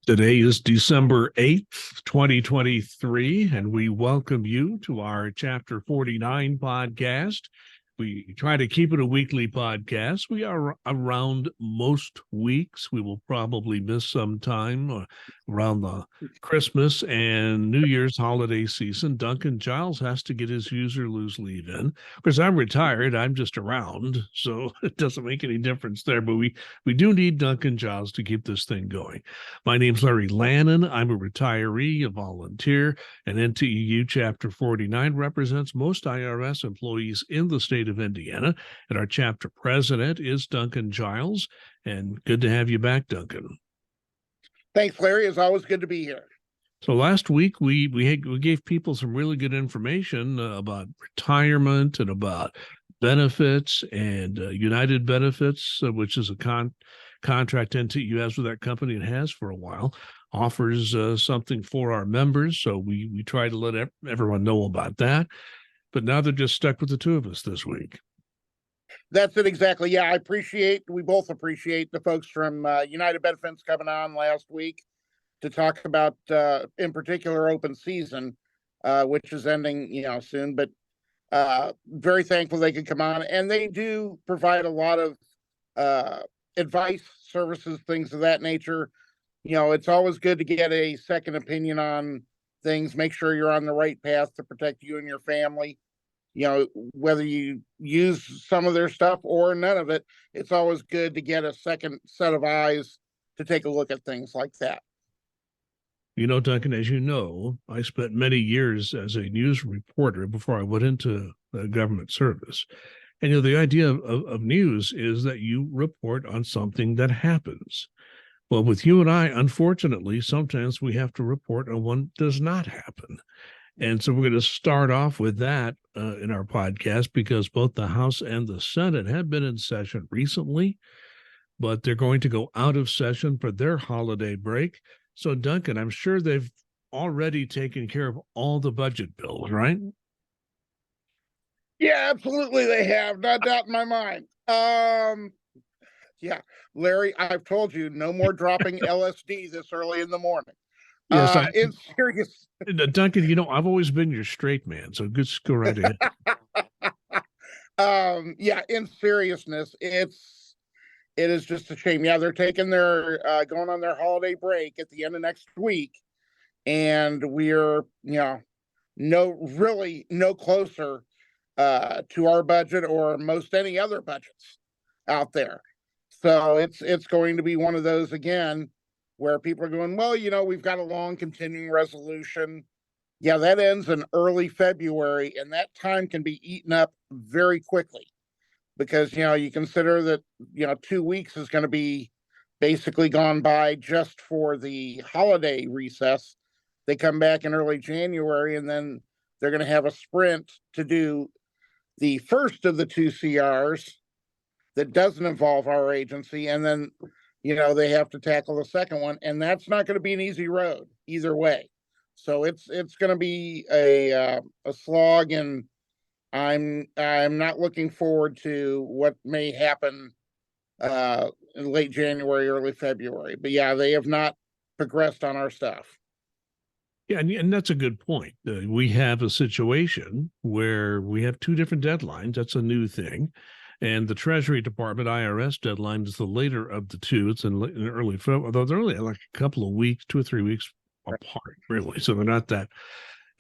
Today is December 8th, 2023, and we welcome you to our Chapter 49 podcast. We try to keep it a weekly podcast. We are around most weeks. We will probably miss some time around the Christmas and New Year's holiday season. Duncan Giles has to get his use-or-lose leave in. Of course, I'm retired. I'm just around, so it doesn't make any difference there. But we do need Duncan Giles to keep this thing going. My name's Larry Lannan. I'm a retiree, a volunteer, and NTEU Chapter 49 represents most IRS employees in the state of Indiana, and our chapter president is Duncan Giles. And good to have you back, Duncan. Thanks, Larry. It's always good to be here. So last week we gave people some really good information about retirement and about benefits and United Benefits, which is a contract NTEU has with that company and has for a while, offers something for our members. So we try to let everyone know about that. But now they're just stuck with the two of us this week. That's it exactly. Yeah, we both appreciate the folks from United Benefits coming on last week to talk about, in particular, open season, which is ending, soon. But very thankful they could come on, and they do provide a lot of advice, services, things of that nature. It's always good to get a second opinion on things. Make sure you're on the right path to protect you and your family. Whether you use some of their stuff or none of it, it's always good to get a second set of eyes to take a look at things like that. Duncan, as you know, I spent many years as a news reporter before I went into government service. And, the idea of news is that you report on something that happens. Well, with you and I, unfortunately, sometimes we have to report on what does not happen. And so we're going to start off with that in our podcast because both the House and the Senate have been in session recently, but they're going to go out of session for their holiday break. So, Duncan, I'm sure they've already taken care of all the budget bills, right? Yeah, absolutely they have. Not doubt in my mind. Yeah, Larry, I've told you, no more dropping LSD this early in the morning. Yes, in serious. Duncan, I've always been your straight man, so good, go right ahead. Yeah, in seriousness, it is just a shame. Yeah, they're taking their going on their holiday break at the end of next week, and we're no closer to our budget or most any other budgets out there. So it's going to be one of those again where people are going, well, we've got a long continuing resolution. Yeah, that ends in early February, and that time can be eaten up very quickly because, you consider that, 2 weeks is going to be basically gone by just for the holiday recess. They come back in early January, and then they're going to have a sprint to do the first of the two CRs that doesn't involve our agency, and then they have to tackle the second one, and that's not going to be an easy road either way. So it's going to be a slog, and I'm not looking forward to what may happen in late January, early February. But yeah, they have not progressed on our stuff. Yeah, and that's a good point. We have a situation where we have two different deadlines. That's a new thing. And the Treasury Department IRS deadline is the later of the two. It's in early February, although they're only like a couple of weeks, 2 or 3 weeks apart, really. So they're not that,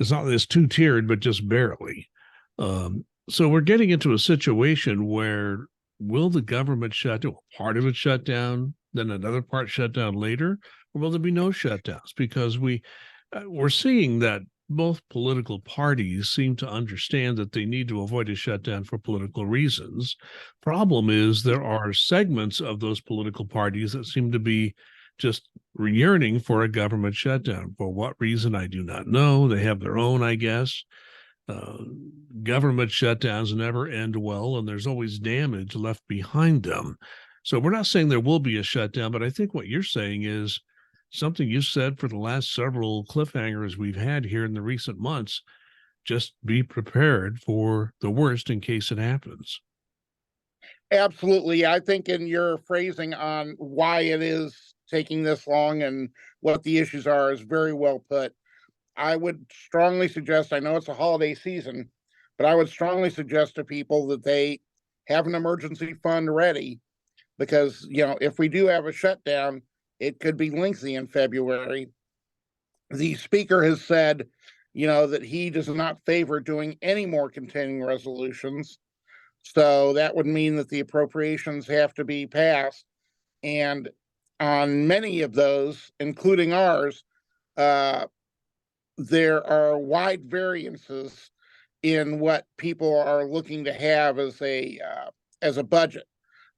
it's two-tiered, but just barely. So we're getting into a situation where will the government shut down, part of it shut down, then another part shut down later, or will there be no shutdowns? Because we're seeing that both political parties seem to understand that they need to avoid a shutdown for political reasons. Problem is there are segments of those political parties that seem to be just yearning for a government shutdown. For what reason, I do not know. They have their own, I guess. Government shutdowns never end well, and there's always damage left behind them. So we're not saying there will be a shutdown, but I think what you're saying is something you said for the last several cliffhangers we've had here in the recent months. Just be prepared for the worst in case it happens. Absolutely. I think in your phrasing on why it is taking this long and what the issues are is very well put. I would strongly suggest, I know it's a holiday season, but I would strongly suggest to people that they have an emergency fund ready because, if we do have a shutdown, it could be lengthy in February. The speaker has said, that he does not favor doing any more continuing resolutions. So that would mean that the appropriations have to be passed. And on many of those, including ours, there are wide variances in what people are looking to have as a budget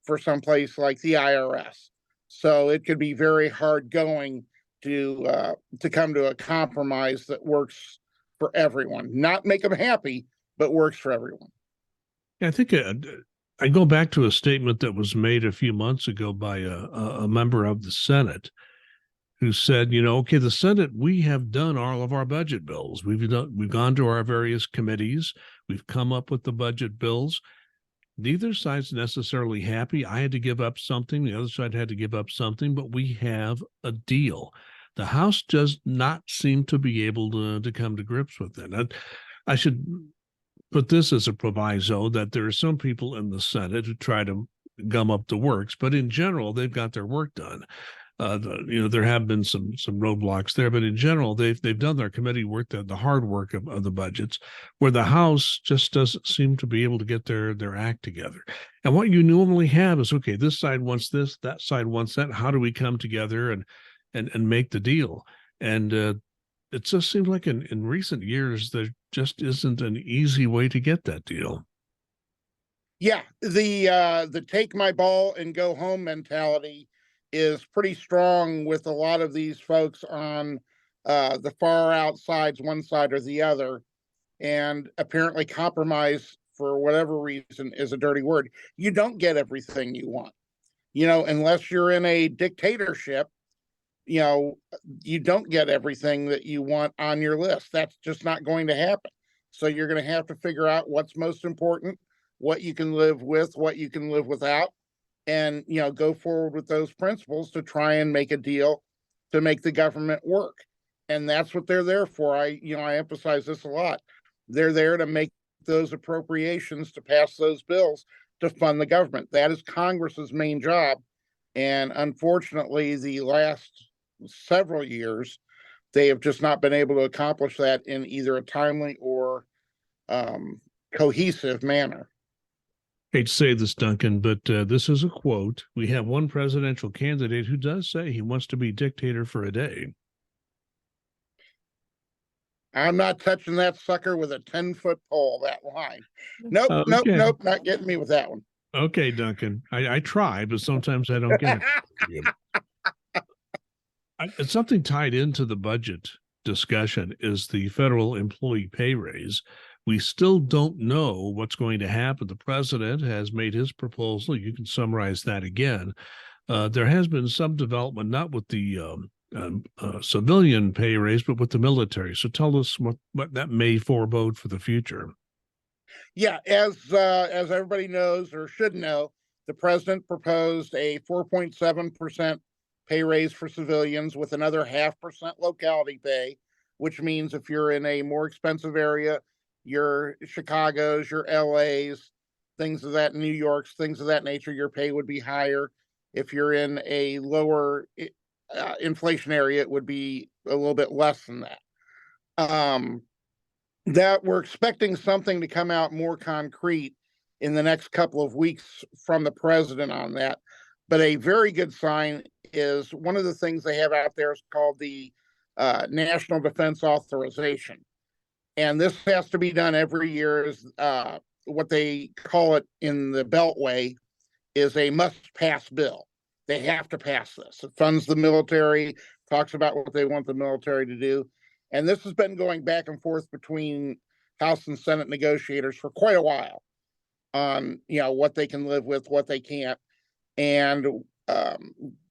for some place like the IRS. So it could be very hard going to come to a compromise that works for everyone. Not make them happy, but works for everyone. I think I go back to a statement that was made a few months ago by a member of the Senate who said, okay, the Senate, we have done all of our budget bills. We've gone to our various committees. We've come up with the budget bills. Neither side's necessarily happy. I had to give up something. The other side had to give up something, but we have a deal. The House does not seem to be able to come to grips with it. I should put this as a proviso that there are some people in the Senate who try to gum up the works, but in general, they've got their work done. There have been some roadblocks there, but in general, they've done their committee work, the hard work of the budgets, where the House just doesn't seem to be able to get their act together. And what you normally have is, okay, this side wants this, that side wants that. How do we come together and make the deal? And it just seems like in recent years there just isn't an easy way to get that deal. Yeah, the take my ball and go home mentality is pretty strong with a lot of these folks on the far outsides, one side or the other. And apparently compromise, for whatever reason, is a dirty word. You don't get everything you want. Unless you're in a dictatorship, you don't get everything that you want on your list. That's just not going to happen. So you're going to have to figure out what's most important, what you can live with, what you can live without, and go forward with those principles to try and make a deal to make the government work. And that's what they're there for. I emphasize this a lot. They're there to make those appropriations, to pass those bills, to fund the government. That is Congress's main job. And unfortunately, the last several years, they have just not been able to accomplish that in either a timely or cohesive manner. Hate to say this, Duncan, but this is a quote. We have one presidential candidate who does say he wants to be dictator for a day. I'm not touching that sucker with a 10-foot pole, that line. Nope, okay. Nope, not getting me with that one. Okay, Duncan. I try, but sometimes I don't get it. It's something tied into the budget discussion is the federal employee pay raise. We still don't know what's going to happen. The president has made his proposal. You can summarize that again. There has been some development, not with the civilian pay raise, but with the military. So tell us what that may forebode for the future. Yeah, as everybody knows or should know, the president proposed a 4.7% pay raise for civilians with another 0.5% locality pay, which means if you're in a more expensive area, your Chicago's, your LA's, things of that, New York's, things of that nature, your pay would be higher. If you're in a lower inflation area, it would be a little bit less than that. That we're expecting something to come out more concrete in the next couple of weeks from the president on that. But a very good sign is one of the things they have out there is called the National Defense Authorization. And this has to be done every year. Is what they call it in the Beltway is a must-pass bill. They have to pass this. It funds the military, talks about what they want the military to do. And this has been going back and forth between House and Senate negotiators for quite a while on, what they can live with, what they can't. And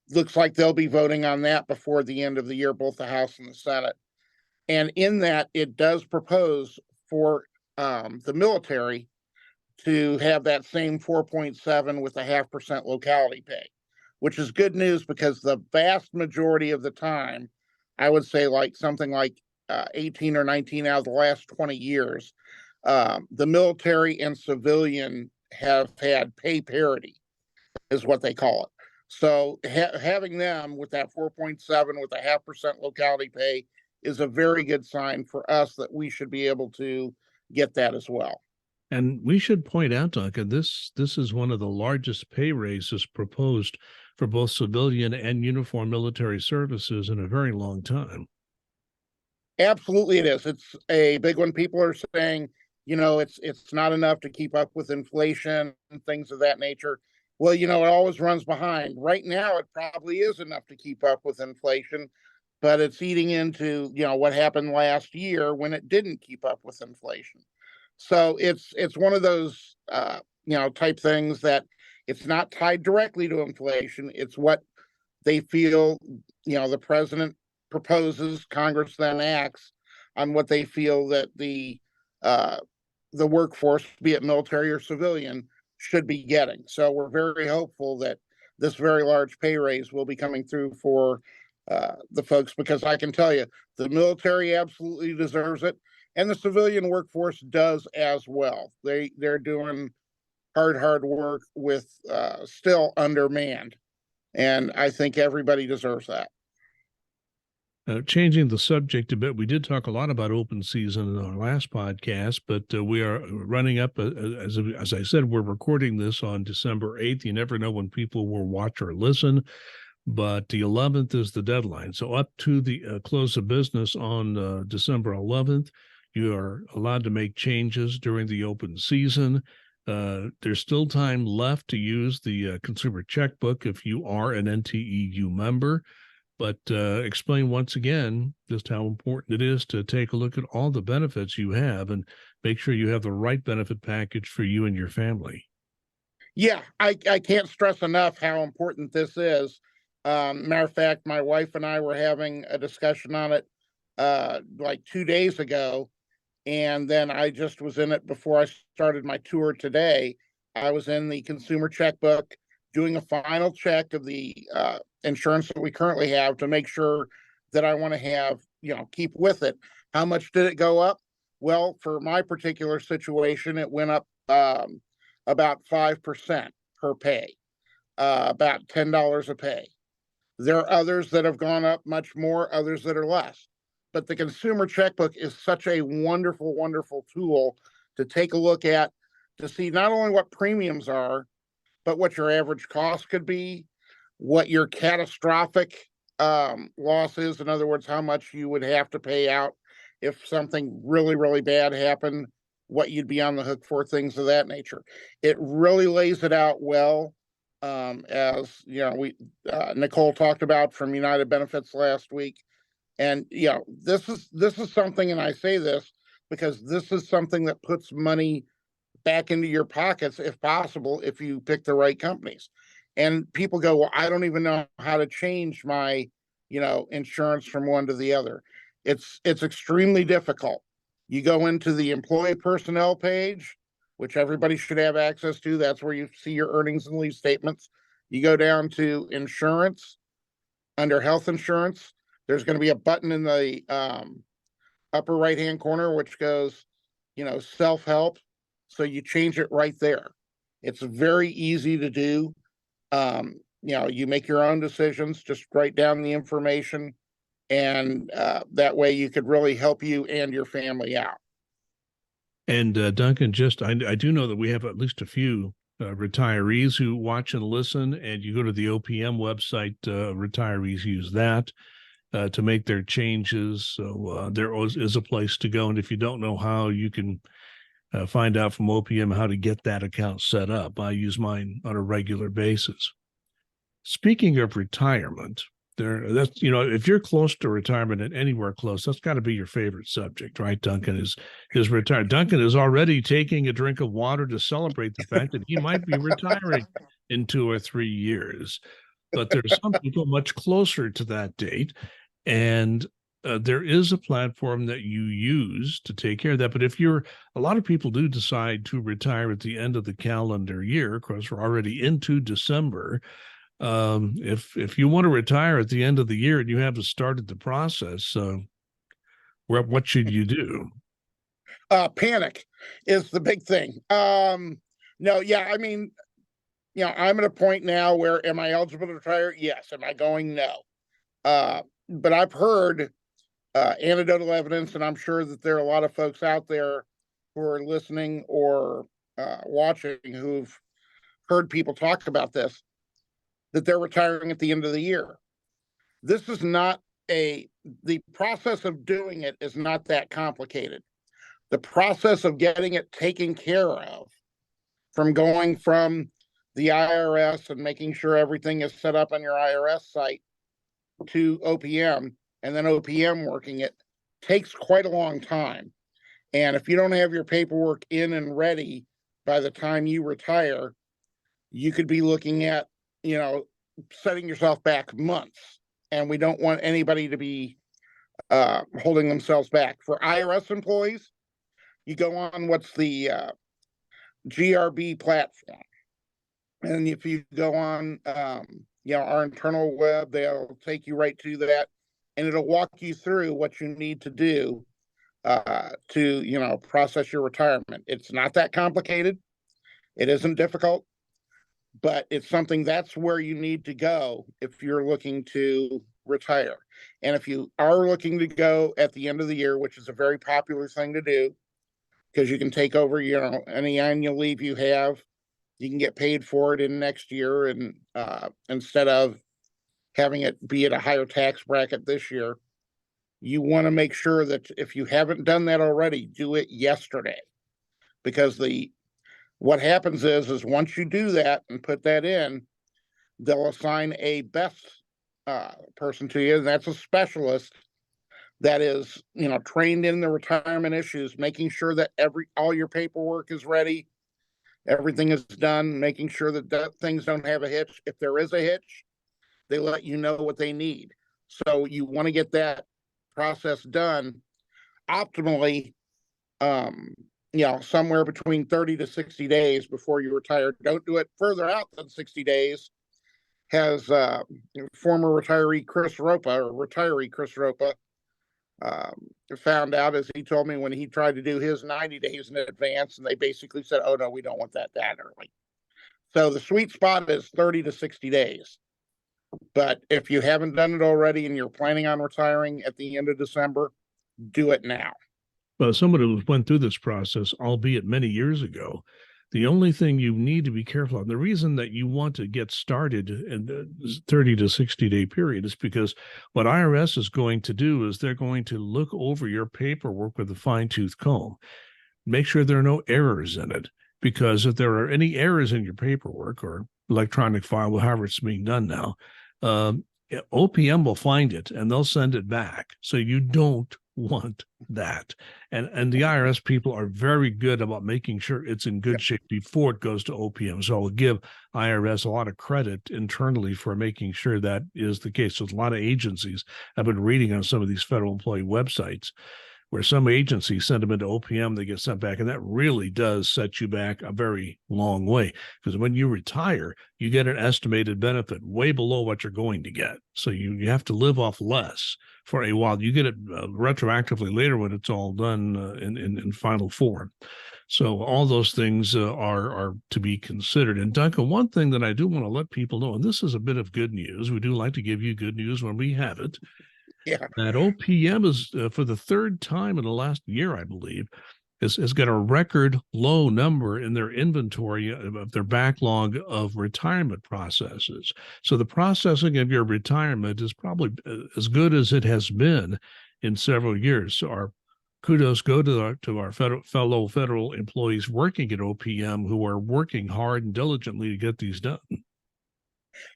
looks like they'll be voting on that before the end of the year, both the House and the Senate. And in that, it does propose for the military to have that same 4.7 with a 0.5% locality pay, which is good news because the vast majority of the time, I would say like something like 18 or 19 out of the last 20 years, the military and civilian have had pay parity, is what they call it. So having them with that 4.7 with a 0.5% locality pay is a very good sign for us that we should be able to get that as well. And we should point out, Duncan, this is one of the largest pay raises proposed for both civilian and uniform military services in a very long time. Absolutely, it is. It's a big one. People are saying, it's not enough to keep up with inflation and things of that nature. Well, it always runs behind. Right now, it probably is enough to keep up with inflation, but it's eating into, what happened last year when it didn't keep up with inflation. So it's one of those, type things that it's not tied directly to inflation. It's what they feel, the president proposes, Congress then acts on what they feel that the workforce, be it military or civilian, should be getting. So we're very hopeful that this very large pay raise will be coming through for the folks, because I can tell you the military absolutely deserves it, and the civilian workforce does as well. They're doing hard work with still undermanned, and I think everybody deserves that. Changing the subject a bit, we did talk a lot about open season in our last podcast, but we are running up, as I said, we're recording this on December 8th. You never know when people will watch or listen, but the 11th is the deadline. So up to the close of business on December 11th, you are allowed to make changes during the open season. There's still time left to use the consumer checkbook if you are an NTEU member. But explain once again just how important it is to take a look at all the benefits you have and make sure you have the right benefit package for you and your family. Yeah, I can't stress enough how important this is. Matter of fact, my wife and I were having a discussion on it like 2 days ago, and then I just was in it before I started my tour today. I was in the consumer checkbook doing a final check of the insurance that we currently have to make sure that I want to have, keep with it. How much did it go up? Well, for my particular situation, it went up about 5% per pay, about $10 a pay. There are others that have gone up much more, others that are less. But the consumer checkbook is such a wonderful, wonderful tool to take a look at, to see not only what premiums are, but what your average cost could be, what your catastrophic loss is. In other words, how much you would have to pay out if something really, really bad happened, what you'd be on the hook for, things of that nature. It really lays it out well. As Nicole talked about from United Benefits last week. And this is something, and I say this because this is something that puts money back into your pockets, if possible, if you pick the right companies. And people go, well, I don't even know how to change my, insurance from one to the other. It's extremely difficult. You go into the employee personnel page, which everybody should have access to. That's where you see your earnings and leave statements. You go down to insurance. Under health insurance, there's going to be a button in the upper right-hand corner, which goes, self-help. So you change it right there. It's very easy to do. You make your own decisions, just write down the information, and that way you could really help you and your family out. And Duncan, I do know that we have at least a few retirees who watch and listen, and you go to the OPM website, retirees use that to make their changes. So there is a place to go. And if you don't know how, you can find out from OPM how to get that account set up. I use mine on a regular basis. Speaking of retirement, if you're close to retirement and anywhere close, that's got to be your favorite subject, right? Duncan is retired. Duncan is already taking a drink of water to celebrate the fact that he might be retiring in 2 or 3 years. But there's some people much closer to that date, and there is a platform that you use to take care of that. But a lot of people do decide to retire at the end of the calendar year, because we're already into December. If you want to retire at the end of the year and you haven't started the process, what should you do? Panic is the big thing. No, yeah, I mean, I'm at a point now where am I eligible to retire? Yes. Am I going? No. But I've heard anecdotal evidence, and I'm sure that there are a lot of folks out there who are listening or watching who've heard people talk about this, that they're retiring at the end of the year. This is not the process of doing it is not that complicated. The process of getting it taken care of, from going from the IRS and making sure everything is set up on your IRS site to OPM, and then OPM working it, takes quite a long time. And if you don't have your paperwork in and ready by the time you retire, you could be looking at, setting yourself back months. And we don't want anybody to be holding themselves back. For IRS employees, you go on what's the GRB platform. And if you go on, our internal web, they'll take you right to that, and it'll walk you through what you need to do to process your retirement. It's not that complicated. It isn't difficult, but it's something that's where you need to go if you're looking to retire. And if you are looking to go at the end of the year, which is a very popular thing to do, because you can take over, any annual leave you have, you can get paid for it in next year, and instead of having it be at a higher tax bracket this year, you want to make sure that if you haven't done that already, do it yesterday. Because what happens is once you do that and put that in, they'll assign a best person to you, and that's a specialist that is trained in the retirement issues, making sure that all your paperwork is ready, everything is done, making sure that things don't have a hitch. If there is a hitch, they let you know what they need. So you want to get that process done optimally, somewhere between 30 to 60 days before you retire. Don't do it further out than 60 days. Has former retiree Chris Ropa found out, as he told me, when he tried to do his 90 days in advance, and they basically said, oh no, we don't want that early. So the sweet spot is 30 to 60 days. But if you haven't done it already and you're planning on retiring at the end of December, do it now. Well, someone who went through this process, albeit many years ago, the only thing you need to be careful of, the reason that you want to get started in the 30 to 60-day period, is because what IRS is going to do is they're going to look over your paperwork with a fine-tooth comb, make sure there are no errors in it. Because if there are any errors in your paperwork or electronic file, however it's being done now, OPM will find it and they'll send it back. So you don't want that. And the IRS people are very good about making sure it's in good shape before it goes to OPM. So I'll give IRS a lot of credit internally for making sure that is the case. So a lot of agencies, I've been reading on some of these federal employee websites, where some agencies send them into OPM, they get sent back. And that really does set you back a very long way. Because when you retire, you get an estimated benefit way below what you're going to get. So you have to live off less for a while. You get it retroactively later when it's all done in final form. So all those things are to be considered. And Duncan, one thing that I do want to let people know, and this is a bit of good news, we do like to give you good news when we have it. Yeah. That OPM is, for the third time in the last year, I believe, has got a record low number in their inventory of their backlog of retirement processes. So the processing of your retirement is probably as good as it has been in several years. So our kudos go to our fellow federal employees working at OPM who are working hard and diligently to get these done.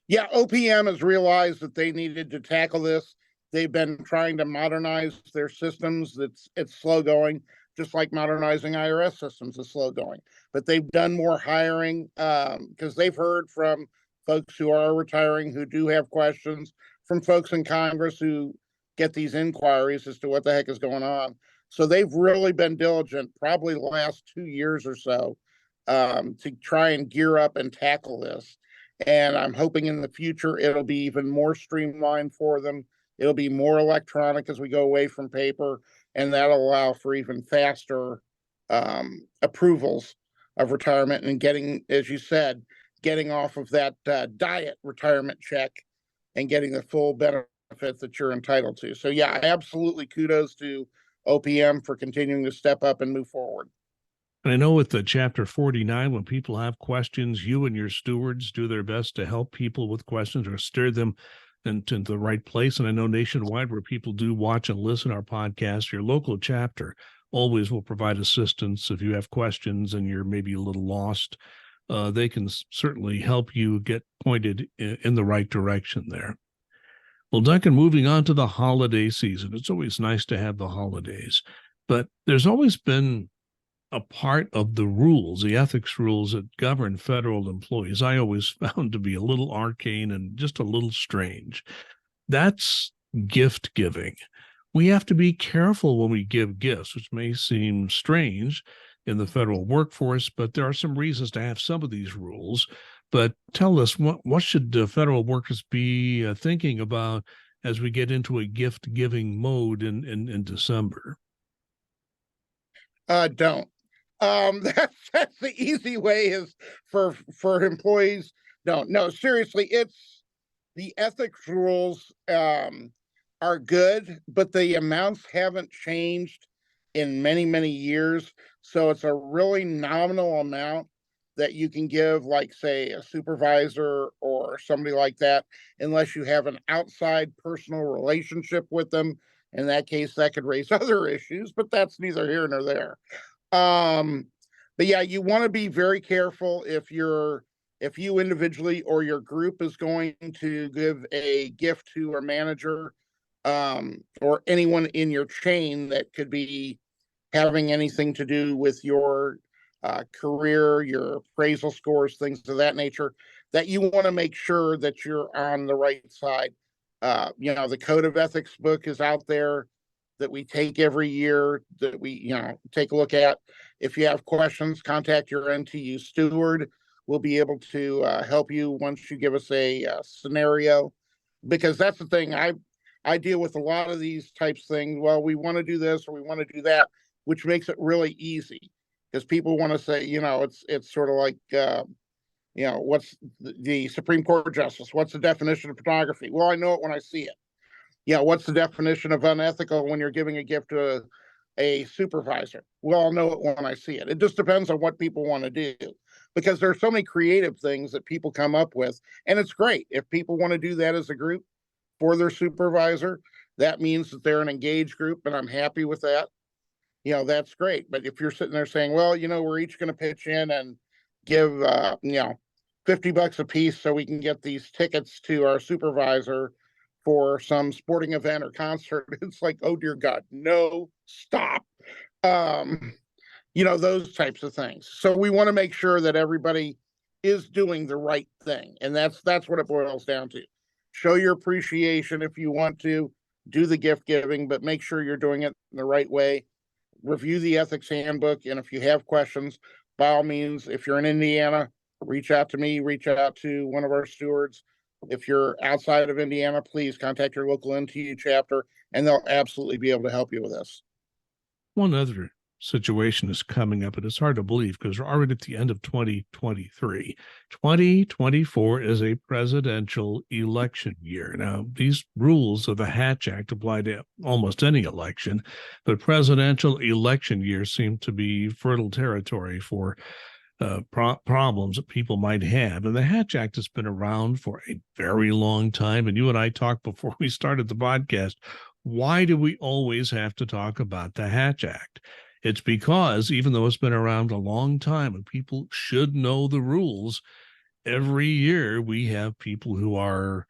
Yeah, OPM has realized that they needed to tackle this. They've been trying to modernize their systems. It's slow going, just like modernizing IRS systems is slow going. But they've done more hiring because they've heard from folks who are retiring who do have questions, from folks in Congress who get these inquiries as to what the heck is going on. So they've really been diligent, probably the last 2 years or so, to try and gear up and tackle this. And I'm hoping in the future it'll be even more streamlined for them. It'll be more electronic as we go away from paper, and that'll allow for even faster approvals of retirement and getting, as you said, getting off of that diet retirement check and getting the full benefit that you're entitled to. So yeah, absolutely kudos to OPM for continuing to step up and move forward. And I know with the Chapter 49, when people have questions, you and your stewards do their best to help people with questions or steer them into the right place. And I know nationwide, where people do watch and listen to our podcast, your local chapter always will provide assistance. If you have questions and you're maybe a little lost, they can certainly help you get pointed in the right direction there. Well, Duncan, moving on to the holiday season, it's always nice to have the holidays, but there's always been a part of the rules, the ethics rules that govern federal employees, I always found to be a little arcane and just a little strange. That's gift giving. We have to be careful when we give gifts, which may seem strange in the federal workforce, but there are some reasons to have some of these rules. But tell us, what should federal workers be thinking about as we get into a gift giving mode in December? Don't. That's the easy way is for employees. Don't. No, seriously, it's the ethics rules are good, but the amounts haven't changed in many, many years. So it's a really nominal amount that you can give, like, say, a supervisor or somebody like that, unless you have an outside personal relationship with them. In that case, that could raise other issues, but that's neither here nor there. But yeah, you want to be very careful if you individually or your group is going to give a gift to a manager, or anyone in your chain that could be having anything to do with your career, your appraisal scores, things of that nature, that you want to make sure that you're on the right side. The code of ethics book is out there that we take every year, that we take a look at. If you have questions, contact your NTU steward. We'll be able to help you once you give us a scenario, because that's the thing. I deal with a lot of these types of things. Well, we want to do this or we want to do that, which makes it really easy, because people want to say, it's sort of like, what's the Supreme Court justice? What's the definition of pornography? Well, I know it when I see it. What's the definition of unethical when you're giving a gift to a supervisor? Well, I'll know it when I see it. It just depends on what people want to do, because there's so many creative things that people come up with. And it's great if people want to do that as a group for their supervisor. That means that they're an engaged group, and I'm happy with that. That's great. But if you're sitting there saying, well, we're each going to pitch in and give, $50 a piece so we can get these tickets to our supervisor for some sporting event or concert, it's like, oh dear God, no, stop. Those types of things. So we want to make sure that everybody is doing the right thing. And that's what it boils down to. Show your appreciation if you want to do the gift giving, but make sure you're doing it in the right way. Review the ethics handbook. And if you have questions, by all means, if you're in Indiana, reach out to me, reach out to one of our stewards. If you're outside of Indiana, please contact your local NTU chapter, and they'll absolutely be able to help you with this. One other situation is coming up, and it's hard to believe because we're already at the end of 2023. 2024 is a presidential election year. Now, these rules of the Hatch Act apply to almost any election, but presidential election years seem to be fertile territory for problems that people might have. And the Hatch Act has been around for a very long time. And you and I talked before we started the podcast. Why do we always have to talk about the Hatch Act? It's because even though it's been around a long time and people should know the rules, every year we have people who are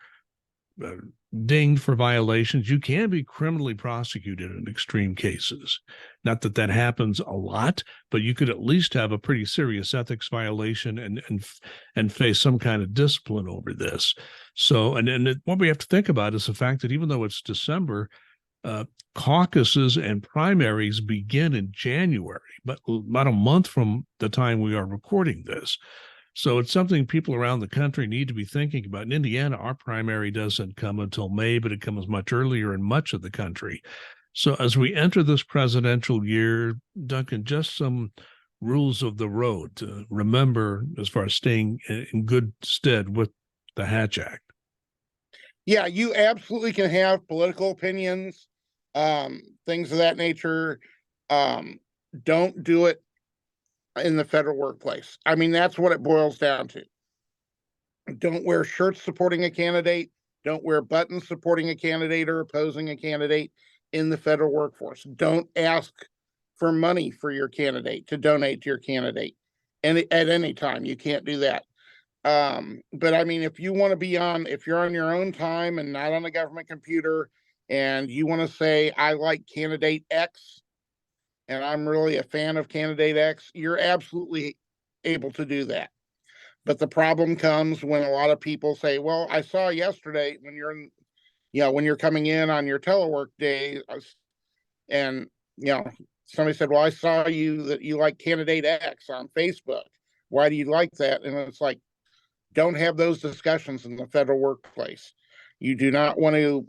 dinged for violations. You can be criminally prosecuted in extreme cases. Not that that happens a lot, but you could at least have a pretty serious ethics violation and face some kind of discipline over this. So, what we have to think about is the fact that even though it's December, caucuses and primaries begin in January, but about a month from the time we are recording this. So it's something people around the country need to be thinking about. In Indiana, our primary doesn't come until May, but it comes much earlier in much of the country. So as we enter this presidential year, Duncan, just some rules of the road to remember as far as staying in good stead with the Hatch Act. Yeah, you absolutely can have political opinions, things of that nature. Um, don't do it in the federal workplace. I mean, that's what it boils down to. Don't wear shirts supporting a candidate. Don't wear buttons supporting a candidate or opposing a candidate in the federal workforce. Don't ask for money for your candidate to donate to your candidate. And at any time, you can't do that. But I mean, if you want to be if you're on your own time and not on a government computer, and you want to say, I like candidate X, and I'm really a fan of candidate X, you're absolutely able to do that. But the problem comes when a lot of people say, well, I saw yesterday when when you're coming in on your telework day, and, somebody said, well, I saw that you like candidate X on Facebook. Why do you like that? And it's like, don't have those discussions in the federal workplace. You do not want to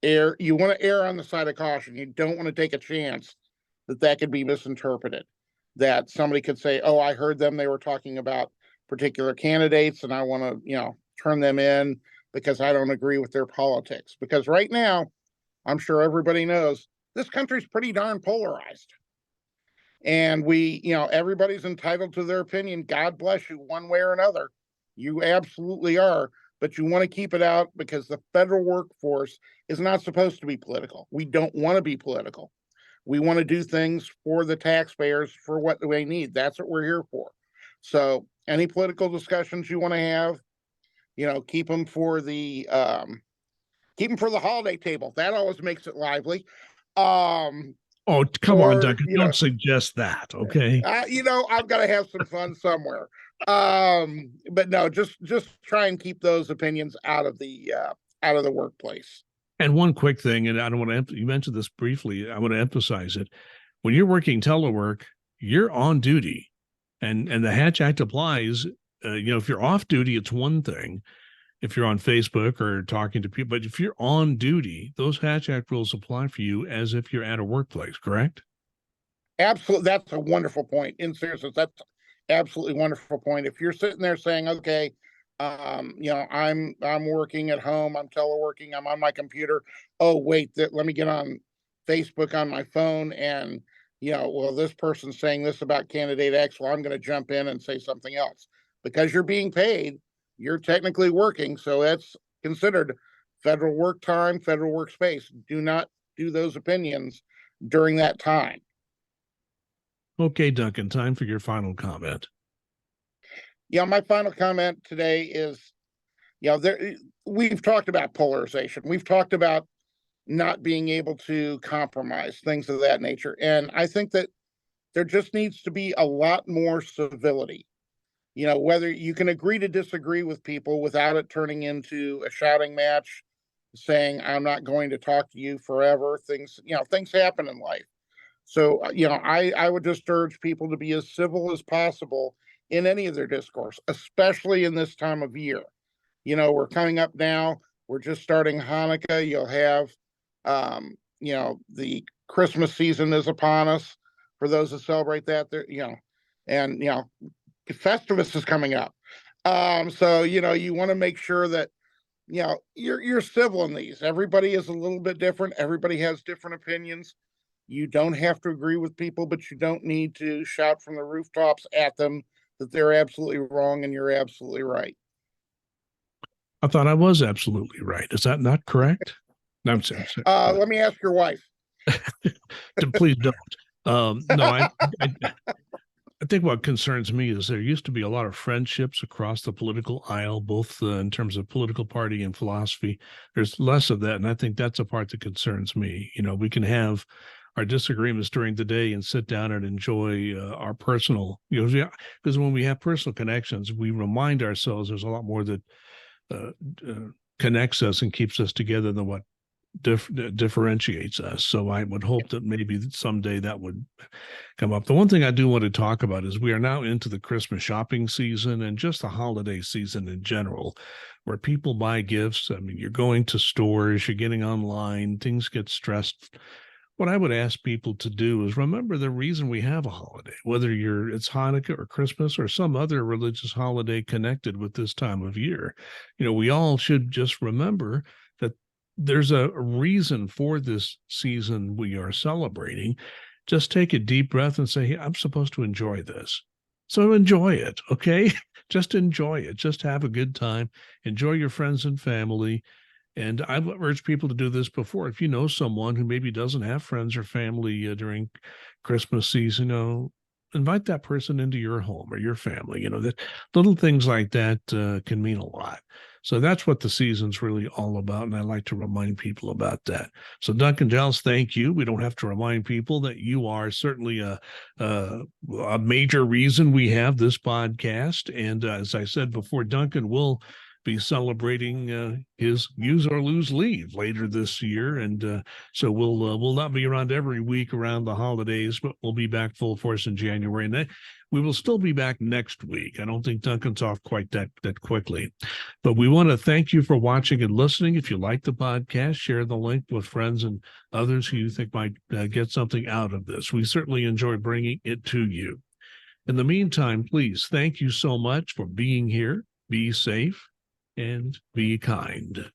you want to err on the side of caution. You don't want to take a chance that could be misinterpreted. That somebody could say, oh, I heard them, they were talking about particular candidates, and I want to, turn them in because I don't agree with their politics. Because right now, I'm sure everybody knows this country's pretty darn polarized. And everybody's entitled to their opinion. God bless you one way or another. You absolutely are. But you want to keep it out because the federal workforce is not supposed to be political. We don't want to be political. We want to do things for the taxpayers for what they need. That's what we're here for. So any political discussions you want to have, keep them for the holiday table. That always makes it lively. Oh, come on, Or, Duncan. Don't suggest that, okay? I've got to have some fun somewhere. But no, just try and keep those opinions out of the workplace. And one quick thing, and I don't want to, you mentioned this briefly, I want to emphasize it. When you're working telework, you're on duty, and the Hatch Act applies. If you're off duty, it's one thing. If you're on Facebook or talking to people, but if you're on duty, those Hatch Act rules apply for you as if you're at a workplace, correct? Absolutely. That's a wonderful point. In seriousness, that's absolutely wonderful point. If you're sitting there saying, okay, I'm working at home, I'm teleworking, I'm on my computer. Oh, wait, let me get on Facebook on my phone, and well, this person's saying this about candidate X. Well, I'm going to jump in and say something else. Because you're being paid, you're technically working, so that's considered federal work time, federal workspace. Do not do those opinions during that time. Okay, Duncan, time for your final comment. Yeah, my final comment today is, we've talked about polarization. We've talked about not being able to compromise, things of that nature. And I think that there just needs to be a lot more civility. Whether you can agree to disagree with people without it turning into a shouting match, saying, I'm not going to talk to you forever. Things happen in life. So, I would just urge people to be as civil as possible in any of their discourse, especially in this time of year. We're coming up now. We're just starting Hanukkah. You'll have, the Christmas season is upon us for those that celebrate that. And, Festivus is coming up. So, you want to make sure that, you're civil in these. Everybody is a little bit different. Everybody has different opinions. You don't have to agree with people, but you don't need to shout from the rooftops at them that they're absolutely wrong and you're absolutely right. I thought I was absolutely right. Is that not correct? No, I'm sorry. Let me ask your wife. Please don't. No, I think what concerns me is there used to be a lot of friendships across the political aisle, both in terms of political party and philosophy. There's less of that, and I think that's a part that concerns me. We can have our disagreements during the day and sit down and enjoy our personal, because when we have personal connections, we remind ourselves there's a lot more that connects us and keeps us together than what differentiates us. So I would hope that maybe someday that would come up. The one thing I do want to talk about is we are now into the Christmas shopping season and just the holiday season in general, where people buy gifts. I mean, you're going to stores, you're getting online, things get stressed. What I would ask people to do is remember the reason we have a holiday, whether it's Hanukkah or Christmas or some other religious holiday connected with this time of year. We all should just remember that there's a reason for this season we are celebrating. Just take a deep breath and say, hey, I'm supposed to enjoy this. So enjoy it, okay? Just enjoy it. Just have a good time. Enjoy your friends and family. And I've urged people to do this before. If you know someone who maybe doesn't have friends or family during Christmas season, invite that person into your home or your family. That little things like that can mean a lot. So that's what the season's really all about. And I like to remind people about that. So Duncan Giles, thank you. We don't have to remind people that you are certainly a major reason we have this podcast. And as I said before, Duncan will be celebrating his use or lose leave later this year, and so we'll not be around every week around the holidays, but we'll be back full force in January, and we will still be back next week. I don't think Duncan's off quite that quickly, but we want to thank you for watching and listening. If you like the podcast, share the link with friends and others who you think might get something out of this. We certainly enjoy bringing it to you. In the meantime, please, thank you so much for being here. Be safe and be kind.